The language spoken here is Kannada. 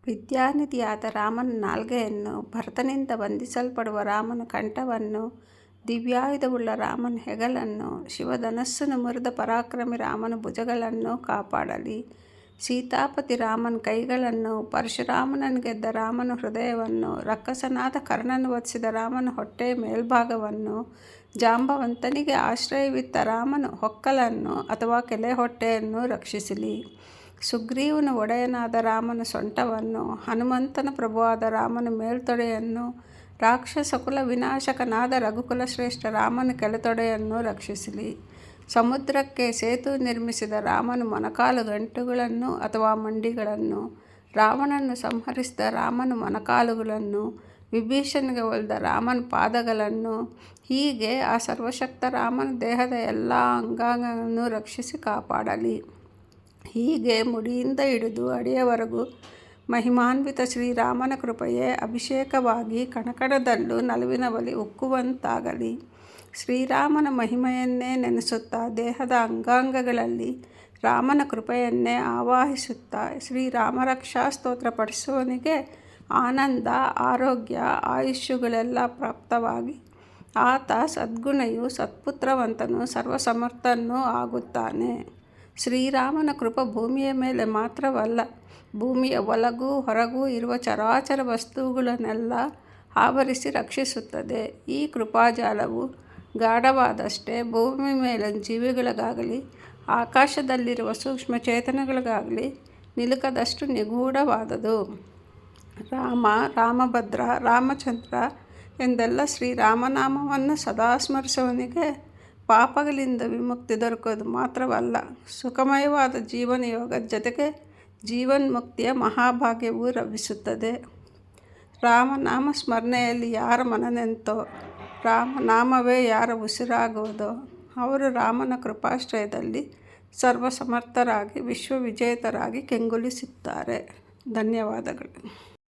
ವಿದ್ಯಾನಿಧಿಯಾದ ರಾಮನ ನಾಲ್ಗೆಯನ್ನು, ಭರತನಿಂದ ಬಂಧಿಸಲ್ಪಡುವ ರಾಮನ ಕಂಠವನ್ನು, ದಿವ್ಯಾಯುಧವುಳ್ಳ ರಾಮನ ಹೆಗಲನ್ನು, ಶಿವಧನಸ್ಸನ್ನು ಮುರಿದ ಪರಾಕ್ರಮಿ ರಾಮನ ಭುಜಗಳನ್ನು ಕಾಪಾಡಲಿ. ಸೀತಾಪತಿ ರಾಮನ ಕೈಗಳನ್ನು, ಪರಶುರಾಮನನ್ನು ಗೆದ್ದ ರಾಮನ ಹೃದಯವನ್ನು, ರಕ್ಕಸನಾದ ಕರ್ಣನ ವಧಿಸಿದ ರಾಮನ ಹೊಟ್ಟೆಯ ಮೇಲ್ಭಾಗವನ್ನು, ಜಾಂಬವಂತನಿಗೆ ಆಶ್ರಯವಿತ್ತ ರಾಮನ ಹೊಕ್ಕಲನ್ನು ಅಥವಾ ಕೆಲೆ ಹೊಟ್ಟೆಯನ್ನು ರಕ್ಷಿಸಲಿ. ಸುಗ್ರೀವನ ಒಡೆಯನಾದ ರಾಮನ ಸೊಂಟವನ್ನು, ಹನುಮಂತನ ಪ್ರಭುವಾದ ರಾಮನ ಮೇಲ್ತೊಡೆಯನ್ನು, ರಾಕ್ಷಸ ಕುಲ ವಿನಾಶಕನಾದ ರಘುಕುಲ ಶ್ರೇಷ್ಠ ರಾಮನ ಕೆಳತೊಡೆಯನ್ನು ರಕ್ಷಿಸಲಿ. ಸಮುದ್ರಕ್ಕೆ ಸೇತು ನಿರ್ಮಿಸಿದ ರಾಮನ ಮೊಣಕಾಲು ಗಂಟುಗಳನ್ನು ಅಥವಾ ಮಂಡಿಗಳನ್ನು, ರಾವಣನನ್ನು ಸಂಹರಿಸಿದ ರಾಮನ ಮೊಣಕಾಲುಗಳನ್ನು, ವಿಭೀಷಣನಿಗೆ ಒಲಿದ ರಾಮನ ಪಾದಗಳನ್ನು, ಹೀಗೆ ಆ ಸರ್ವಶಕ್ತ ರಾಮನ ದೇಹದ ಎಲ್ಲ ಅಂಗಾಂಗಗಳನ್ನು ರಕ್ಷಿಸಿ ಕಾಪಾಡಲಿ. ಹೀಗೆ ಮುಡಿಯಿಂದ ಹಿಡಿದು ಅಡಿಯವರೆಗೂ ಮಹಿಮಾನ್ವಿತ ಶ್ರೀರಾಮನ ಕೃಪೆಯೇ ಅಭಿಷೇಕವಾಗಿ ಕಣಕಣದಲ್ಲೂ ನಲಿವಿನ ಬಳಿ ಉಕ್ಕುವಂತಾಗಲಿ. ಶ್ರೀರಾಮನ ಮಹಿಮೆಯನ್ನೇ ನೆನೆಸುತ್ತಾ ದೇಹದ ಅಂಗಾಂಗಗಳಲ್ಲಿ ರಾಮನ ಕೃಪೆಯನ್ನೇ ಆವಾಹಿಸುತ್ತಾ ಶ್ರೀರಾಮರಕ್ಷಾ ಸ್ತೋತ್ರ ಪಠಿಸುವವನಿಗೆ ಆನಂದ, ಆರೋಗ್ಯ, ಆಯುಷ್ಯಗಳೆಲ್ಲ ಪ್ರಾಪ್ತವಾಗಿ ಆತ ಸದ್ಗುಣಿಯೂ ಸತ್ಪುತ್ರವಂತನೂ ಸರ್ವಸಮರ್ಥನೂ ಆಗುತ್ತಾನೆ. ಶ್ರೀರಾಮನ ಕೃಪೆ ಭೂಮಿಯ ಮೇಲೆ ಮಾತ್ರವಲ್ಲ, ಭೂಮಿಯ ಒಳಗೂ ಹೊರಗೂ ಇರುವ ಚರಾಚರ ವಸ್ತುಗಳನ್ನೆಲ್ಲ ಆವರಿಸಿ ರಕ್ಷಿಸುತ್ತದೆ. ಈ ಕೃಪಾಜಾಲವು ಗಾಢವಾದಷ್ಟೇ ಭೂಮಿ ಮೇಲಿನ ಜೀವಿಗಳಿಗಾಗಲಿ ಆಕಾಶದಲ್ಲಿರುವ ಸೂಕ್ಷ್ಮ ಚೇತನಗಳಿಗಾಗಲಿ ನಿಲುಕದಷ್ಟು ನಿಗೂಢವಾದುದು. ರಾಮ, ರಾಮಭದ್ರ, ರಾಮಚಂದ್ರ ಎಂದೆಲ್ಲ ಶ್ರೀರಾಮನಾಮವನ್ನು ಸದಾ ಸ್ಮರಿಸುವವನಿಗೆ ಪಾಪಗಳಿಂದ ವಿಮುಕ್ತಿ ದೊರಕುವುದು ಮಾತ್ರವಲ್ಲ, ಸುಖಮಯವಾದ ಜೀವನಯೋಗದ ಜೊತೆಗೆ ಜೀವನ್ಮುಕ್ತಿಯ ಮಹಾಭಾಗ್ಯವೂ ಲಭಿಸುತ್ತದೆ. ರಾಮನಾಮ ಸ್ಮರಣೆಯಲ್ಲಿ ಯಾರ ಮನ ನಿಂತೋ, ರಾಮನಾಮವೇ ಯಾರ ಉಸಿರಾಗುವುದೋ ಅವರು ರಾಮನ ಕೃಪಾಶ್ರಯದಲ್ಲಿ ಸರ್ವಸಮರ್ಥರಾಗಿ ವಿಶ್ವವಿಜೇತರಾಗಿ ಕೆಂಗುಲಿಸುತ್ತಾರೆ. ಧನ್ಯವಾದಗಳು.